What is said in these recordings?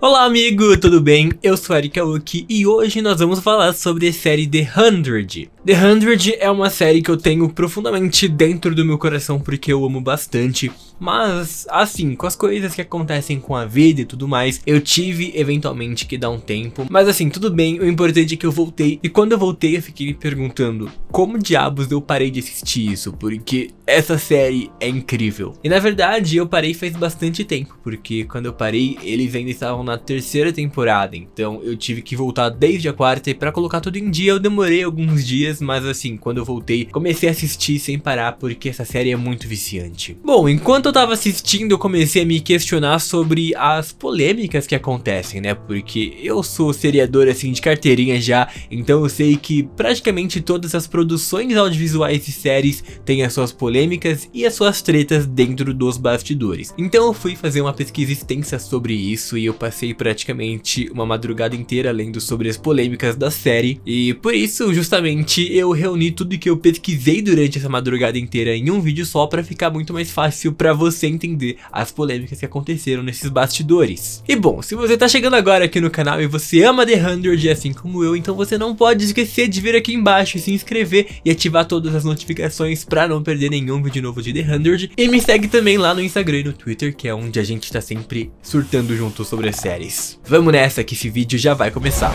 Olá amigo, tudo bem? Eu sou Eric Aoki e hoje nós vamos falar sobre a série The 100. The 100 é uma série que eu tenho profundamente dentro do meu coração porque eu amo bastante. Mas, assim, com as coisas que acontecem com a vida e tudo mais, eu tive eventualmente que dar um tempo. Mas assim, tudo bem, o importante é que eu voltei. E quando eu voltei eu fiquei me perguntando como diabos eu parei de assistir isso, porque essa série é incrível. E na verdade eu parei faz bastante tempo, porque quando eu parei eles ainda estavam na terceira temporada. Então eu tive que voltar desde a quarta e pra colocar tudo em dia eu demorei alguns dias. Mas assim, quando eu voltei, comecei a assistir sem parar porque essa série é muito viciante. Bom, enquanto eu tava assistindo eu comecei a me questionar sobre as polêmicas que acontecem, né? Porque eu sou seriador assim de carteirinha já, então eu sei que praticamente todas as produções audiovisuais e séries têm as suas polêmicas e as suas tretas dentro dos bastidores. Então eu fui fazer uma pesquisa extensa sobre isso e eu passei praticamente uma madrugada inteira lendo sobre as polêmicas da série. E por isso, justamente, eu reuni tudo que eu pesquisei durante essa madrugada inteira em um vídeo só pra ficar muito mais fácil pra você entender as polêmicas que aconteceram nesses bastidores. E bom, se você tá chegando agora aqui no canal e você ama The 100 assim como eu, então você não pode esquecer de vir aqui embaixo e se inscrever e ativar todas as notificações pra não perder nenhum vídeo novo de The 100. E me segue também lá no Instagram e no Twitter, que é onde a gente tá sempre surtando junto sobre as séries. Vamos nessa que esse vídeo já vai começar.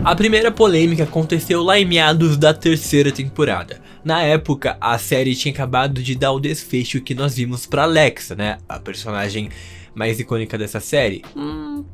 A primeira polêmica aconteceu lá em meados da terceira temporada. Na época, a série tinha acabado de dar o desfecho que nós vimos pra Alexa, né? A personagem mais icônica dessa série.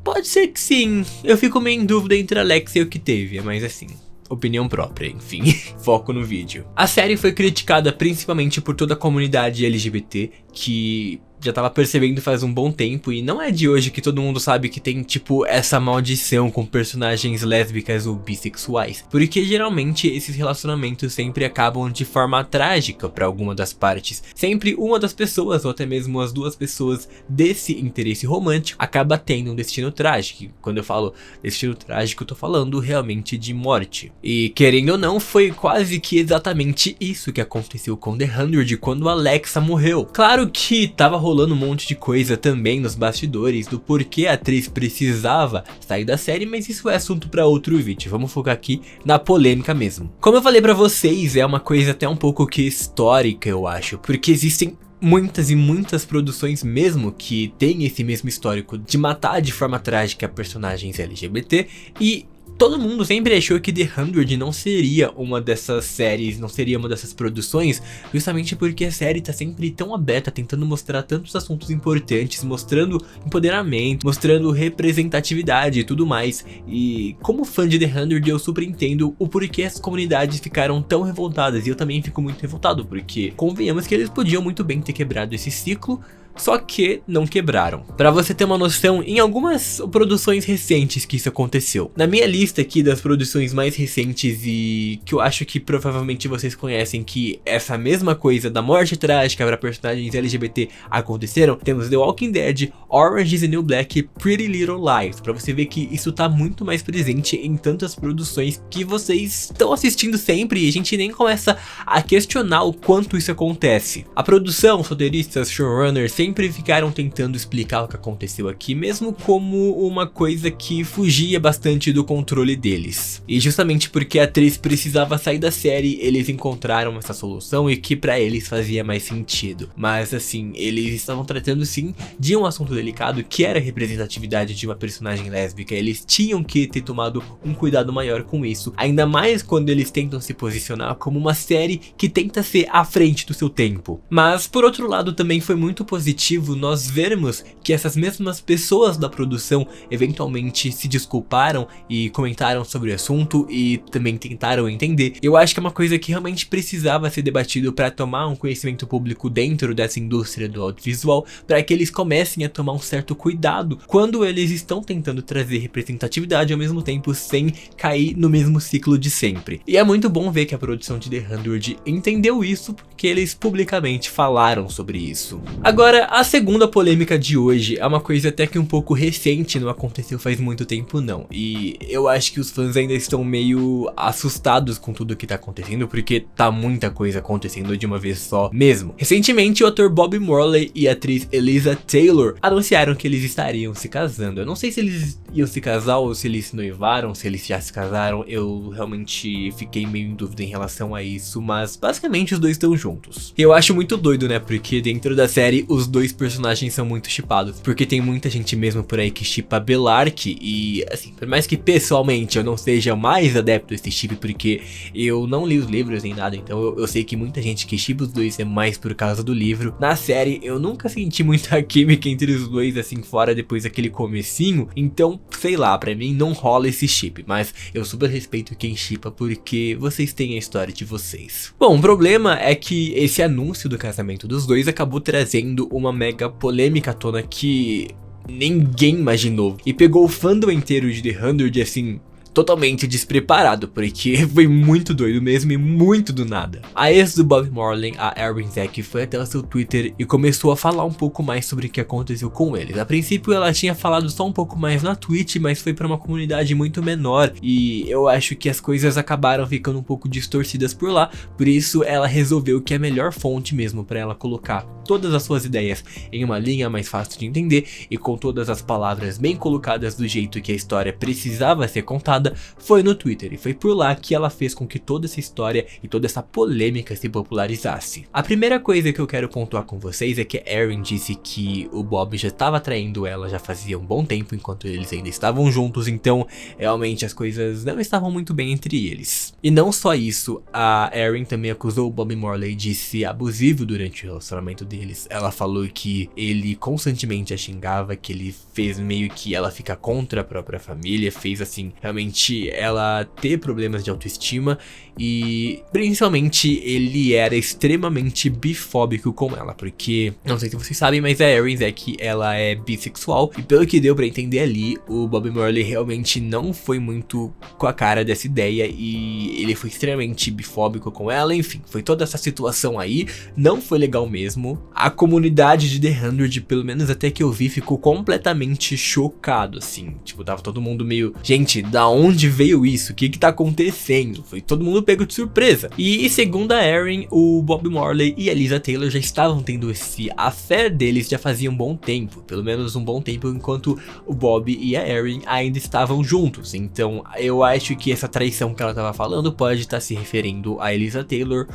Pode ser que sim. Eu fico meio em dúvida entre a Alexa e o que teve, mas assim, opinião própria, enfim. Foco no vídeo. A série foi criticada principalmente por toda a comunidade LGBT, que já tava percebendo faz um bom tempo, e não é de hoje que todo mundo sabe que tem tipo essa maldição com personagens lésbicas ou bissexuais, porque geralmente esses relacionamentos sempre acabam de forma trágica pra alguma das partes. Sempre uma das pessoas, ou até mesmo as duas pessoas desse interesse romântico, acaba tendo um destino trágico. Quando eu falo destino trágico, eu tô falando realmente de morte. E querendo ou não, foi quase que exatamente isso que aconteceu com The 100 quando a Alexa morreu. Claro que tava rolando um monte de coisa também nos bastidores do porquê a atriz precisava sair da série, mas isso é assunto pra outro vídeo. Vamos focar aqui na polêmica mesmo. Como eu falei pra vocês, é uma coisa até um pouco que histórica, eu acho, porque existem muitas e muitas produções mesmo que tem esse mesmo histórico de matar de forma trágica personagens LGBT, e todo mundo sempre achou que The 100 não seria uma dessas séries, não seria uma dessas produções, justamente porque a série tá sempre tão aberta, tentando mostrar tantos assuntos importantes, mostrando empoderamento, mostrando representatividade e tudo mais. E como fã de The 100 eu super entendo o porquê as comunidades ficaram tão revoltadas, e eu também fico muito revoltado, porque convenhamos que eles podiam muito bem ter quebrado esse ciclo, só que não quebraram. Pra você ter uma noção, em algumas produções recentes que isso aconteceu. Na minha lista aqui das produções mais recentes e que eu acho que provavelmente vocês conhecem, que essa mesma coisa da morte trágica para personagens LGBT aconteceram, temos The Walking Dead, Orange is the New Black e Pretty Little Lies. Pra você ver que isso tá muito mais presente em tantas produções que vocês estão assistindo sempre e a gente nem começa a questionar o quanto isso acontece. A produção, os roteiristas, showrunners sempre ficaram tentando explicar o que aconteceu aqui, mesmo como uma coisa que fugia bastante do controle deles. E justamente porque a atriz precisava sair da série, eles encontraram essa solução e que pra eles fazia mais sentido. Mas assim, eles estavam tratando sim de um assunto delicado, que era a representatividade de uma personagem lésbica. Eles tinham que ter tomado um cuidado maior com isso, ainda mais quando eles tentam se posicionar como uma série que tenta ser à frente do seu tempo. Mas por outro lado também foi muito positivo nós vermos que essas mesmas pessoas da produção eventualmente se desculparam e comentaram sobre o assunto e também tentaram entender. Eu acho que é uma coisa que realmente precisava ser debatido para tomar um conhecimento público dentro dessa indústria do audiovisual, para que eles comecem a tomar um certo cuidado quando eles estão tentando trazer representatividade ao mesmo tempo sem cair no mesmo ciclo de sempre. E é muito bom ver que a produção de The 100 entendeu isso, porque porque eles publicamente falaram sobre isso. Agora, a segunda polêmica de hoje é uma coisa até que um pouco recente, não aconteceu faz muito tempo não. E eu acho que os fãs ainda estão meio assustados com tudo que tá acontecendo, porque tá muita coisa acontecendo de uma vez só mesmo. Recentemente, o ator Bob Morley e a atriz Eliza Taylor anunciaram que eles estariam se casando. Eu não sei se eles iam se casar ou se eles se noivaram, se eles já se casaram. Eu realmente fiquei meio em dúvida em relação a isso, mas basicamente os dois estão juntos. E eu acho muito doido, né, porque dentro da série os dois personagens são muito shippados, porque tem muita gente mesmo por aí que shippa Bellark e, assim, por mais que pessoalmente eu não seja mais adepto desse chip, porque eu não li os livros nem nada, então eu sei que muita gente que shippa os dois é mais por causa do livro. Na série eu nunca senti muita química entre os dois, assim, fora depois daquele comecinho, então, sei lá, pra mim não rola esse chip, mas eu super respeito quem shippa porque vocês têm a história de vocês. Bom, o problema é que esse anúncio do casamento dos dois acabou trazendo uma mega polêmica à tona que ninguém imaginou e pegou o fandom inteiro de The 100 assim, totalmente despreparado, porque foi muito doido mesmo e muito do nada. A ex do Bob Morley, a Erin Zack, foi até o seu Twitter e começou a falar um pouco mais sobre o que aconteceu com eles. A princípio ela tinha falado só um pouco mais na Twitch, mas foi para uma comunidade muito menor e eu acho que as coisas acabaram ficando um pouco distorcidas por lá, por isso ela resolveu que é a melhor fonte mesmo para ela colocar todas as suas ideias em uma linha mais fácil de entender e com todas as palavras bem colocadas do jeito que a história precisava ser contada, foi no Twitter, e foi por lá que ela fez com que toda essa história e toda essa polêmica se popularizasse. A primeira coisa que eu quero pontuar com vocês é que a Erin disse que o Bob já estava traindo ela já fazia um bom tempo enquanto eles ainda estavam juntos, então realmente as coisas não estavam muito bem entre eles. E não só isso, a Erin também acusou o Bob Morley de ser abusivo durante o relacionamento deles. Ela falou que ele constantemente a xingava, que ele fez meio que ela ficar contra a própria família, fez assim, realmente ela ter problemas de autoestima e principalmente ele era extremamente bifóbico com ela, porque não sei se vocês sabem, mas a Erin Zack, ela é bissexual e pelo que deu pra entender ali, o Bob Morley realmente não foi muito com a cara dessa ideia e ele foi extremamente bifóbico com ela, enfim, foi toda essa situação aí, não foi legal mesmo. A comunidade de The 100, pelo menos até que eu vi, ficou completamente chocado, assim, tipo, tava todo mundo meio, gente, da onde veio isso? O que tá acontecendo? Foi todo mundo pego de surpresa. E segundo a Erin, o Bob Morley e a Eliza Taylor já estavam tendo esse affair deles já fazia um bom tempo, pelo menos um bom tempo, enquanto o Bob e a Erin ainda estavam juntos. Então eu acho que essa traição que ela tava falando pode estar se referindo a Eliza Taylor,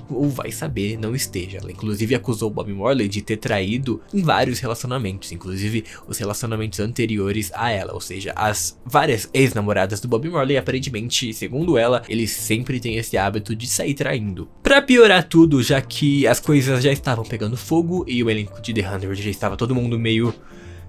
ou vai saber, não esteja. Ela inclusive acusou o Bob Morley de ter traído em vários relacionamentos, inclusive os relacionamentos anteriores a ela, ou seja, as várias ex-namoradas do Bob Morley, aparentemente, segundo ela, eles sempre têm esse hábito de sair traindo. Pra piorar tudo, já que as coisas já estavam pegando fogo e o elenco de The 100 já estava todo mundo meio...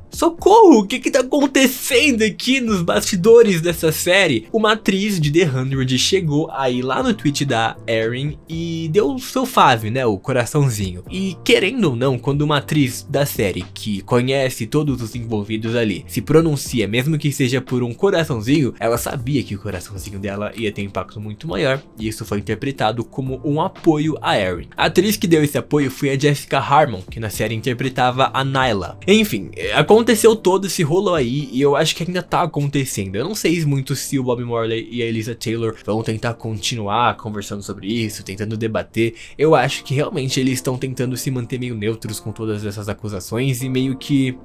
socorro, o que tá acontecendo aqui nos bastidores dessa série? Uma atriz de The 100 chegou aí lá no tweet da Erin e deu o seu fave, né, o coraçãozinho. E querendo ou não, quando uma atriz da série que conhece todos os envolvidos ali se pronuncia, mesmo que seja por um coraçãozinho, ela sabia que o coraçãozinho dela ia ter um impacto muito maior, e isso foi interpretado como um apoio a Erin. A atriz que deu esse apoio foi a Jessica Harmon, que na série interpretava a Nyla. Enfim, aconteceu todo esse rolo aí e eu acho que ainda tá acontecendo. Eu não sei muito se o Bob Morley e a Eliza Taylor vão tentar continuar conversando sobre isso, tentando debater. Eu acho que realmente eles estão tentando se manter meio neutros com todas essas acusações e meio que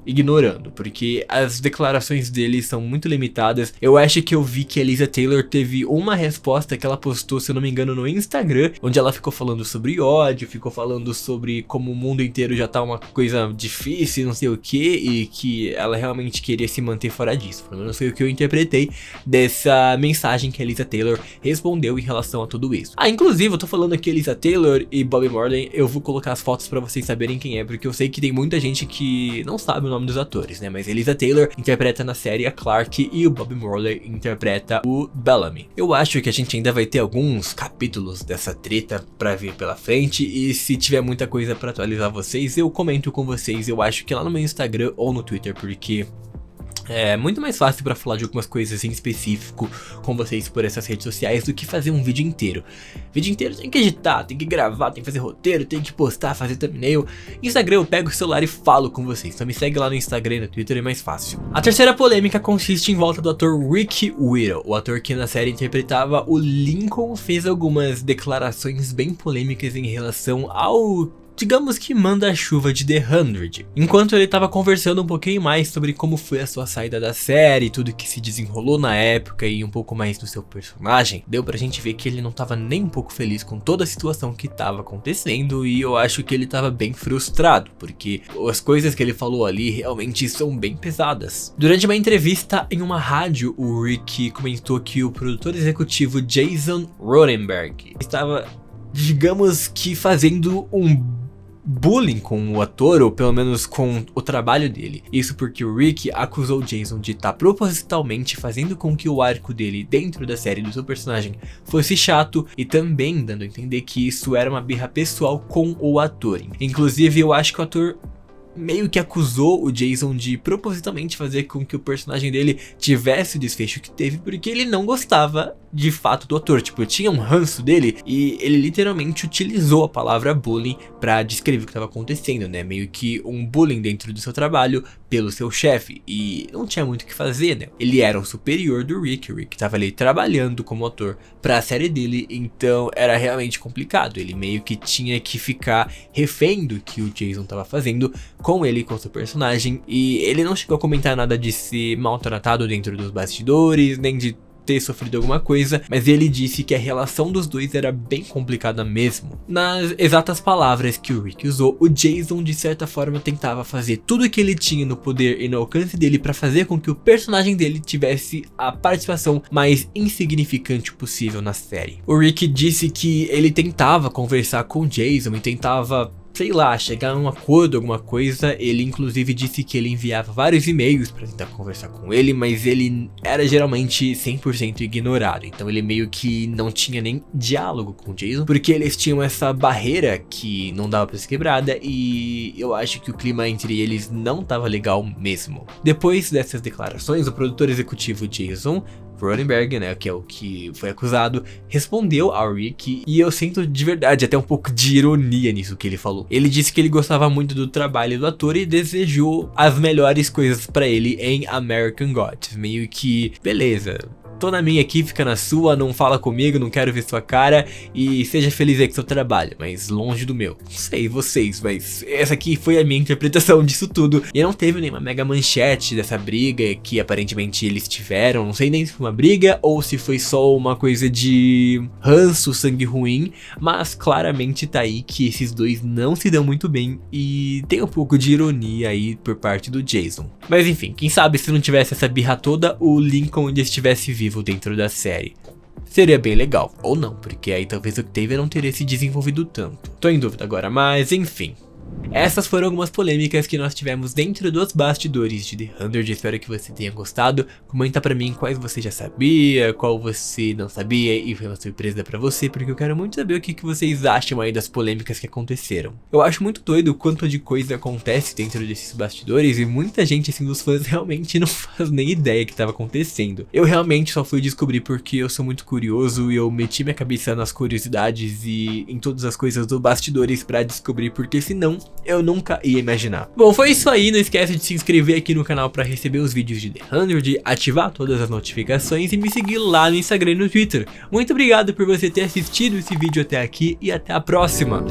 ignorando, porque as declarações dele são muito limitadas. Eu acho que eu vi que a Eliza Taylor teve uma resposta que ela postou, se eu não me engano, no Instagram, onde ela ficou falando sobre ódio, ficou falando sobre como o mundo inteiro já tá uma coisa difícil, não sei o que, e que ela realmente queria se manter fora disso. Pelo menos foi o que eu interpretei dessa mensagem que a Eliza Taylor respondeu em relação a tudo isso. Ah, inclusive, eu tô falando aqui Eliza Taylor e Bob Morley, eu vou colocar as fotos pra vocês saberem quem é, porque eu sei que tem muita gente que não sabe o nome dos atores, né? Mas Eliza Taylor interpreta na série a Clark e o Bob Morley interpreta o Bellamy. Eu acho que a gente ainda vai ter alguns capítulos dessa treta pra vir pela frente, e se tiver muita coisa pra atualizar vocês, eu comento com vocês. Eu acho que lá no meu Instagram ou no Twitter, porque É muito mais fácil pra falar de algumas coisas em específico com vocês por essas redes sociais do que fazer um vídeo inteiro. Vídeo inteiro tem que editar, tem que gravar, tem que fazer roteiro, tem que postar, fazer thumbnail. Instagram eu pego o celular e falo com vocês, então me segue lá no Instagram e no Twitter, é mais fácil. A terceira polêmica consiste em volta do ator Rick Whittle. O ator que na série interpretava o Lincoln fez algumas declarações bem polêmicas em relação ao, digamos que, manda-chuva de The 100. Enquanto ele tava conversando um pouquinho mais sobre como foi a sua saída da série, tudo que se desenrolou na época e um pouco mais do seu personagem, deu pra gente ver que ele não tava nem um pouco feliz com toda a situação que tava acontecendo, e eu acho que ele tava bem frustrado, porque as coisas que ele falou ali realmente são bem pesadas. Durante uma entrevista em uma rádio, o Rick comentou que o produtor executivo Jason Roddenberry estava, digamos que, fazendo um bullying com o ator, ou pelo menos com o trabalho dele. Isso porque o Rick acusou o Jason de estar propositalmente fazendo com que o arco dele dentro da série do seu personagem fosse chato, e também dando a entender que isso era uma birra pessoal com o ator. Inclusive, eu acho que o ator meio que acusou o Jason de propositalmente fazer com que o personagem dele tivesse o desfecho que teve, porque ele não gostava de fato do ator. Tipo, tinha um ranço dele e ele literalmente utilizou a palavra bullying pra descrever o que estava acontecendo, né? Meio que um bullying dentro do seu trabalho pelo seu chefe, e não tinha muito o que fazer, né? Ele era o superior do Rick, o Rick tava ali trabalhando como ator pra série dele, então era realmente complicado. Ele meio que tinha que ficar refém do que o Jason tava fazendo com ele, com seu personagem, e ele não chegou a comentar nada de ser maltratado dentro dos bastidores, nem de ter sofrido alguma coisa, mas ele disse que a relação dos dois era bem complicada mesmo. Nas exatas palavras que o Rick usou, o Jason de certa forma tentava fazer tudo que ele tinha no poder e no alcance dele para fazer com que o personagem dele tivesse a participação mais insignificante possível na série. O Rick disse que ele tentava conversar com o Jason e tentava, sei lá, chegar a um acordo, alguma coisa. Ele inclusive disse que ele enviava vários e-mails pra tentar conversar com ele, mas ele era geralmente 100% ignorado. Então ele meio que não tinha nem diálogo com o Jason, porque eles tinham essa barreira que não dava pra ser quebrada, e eu acho que o clima entre eles não tava legal mesmo. Depois dessas declarações, o produtor executivo Jason Roddenberry, né, que é o que foi acusado, respondeu ao Rick, e eu sinto de verdade até um pouco de ironia nisso que ele falou. Ele disse que ele gostava muito do trabalho do ator e desejou as melhores coisas pra ele em American Gods. Meio que, beleza, tô na minha aqui, fica na sua, não fala comigo, não quero ver sua cara, e seja feliz aí com seu trabalho, mas longe do meu. Não sei vocês, mas essa aqui foi a minha interpretação disso tudo. E não teve nenhuma mega manchete dessa briga que aparentemente eles tiveram. Não sei nem se foi uma briga ou se foi só uma coisa de ranço, sangue ruim, mas claramente tá aí que esses dois não se dão muito bem, e tem um pouco de ironia aí por parte do Jason. Mas enfim, quem sabe se não tivesse essa birra toda, o Lincoln ainda estivesse vivo dentro da série. Seria bem legal, ou não, porque aí talvez Octavia não teria se desenvolvido tanto. Tô em dúvida agora, mas enfim. Essas foram algumas polêmicas que nós tivemos dentro dos bastidores de The 100. Espero que você tenha gostado. Comenta pra mim quais você já sabia, qual você não sabia e foi uma surpresa pra você, porque eu quero muito saber o que vocês acham aí das polêmicas que aconteceram. Eu acho muito doido o quanto de coisa acontece dentro desses bastidores, e muita gente, assim, dos fãs realmente não faz nem ideia que estava acontecendo. Eu realmente só fui descobrir porque eu sou muito curioso e eu meti minha cabeça nas curiosidades e em todas as coisas dos bastidores pra descobrir, porque senão eu nunca ia imaginar. Bom, foi isso aí. Não esquece de se inscrever aqui no canal para receber os vídeos de The 100, ativar todas as notificações e me seguir lá no Instagram e no Twitter. Muito obrigado por você ter assistido esse vídeo até aqui e até a próxima.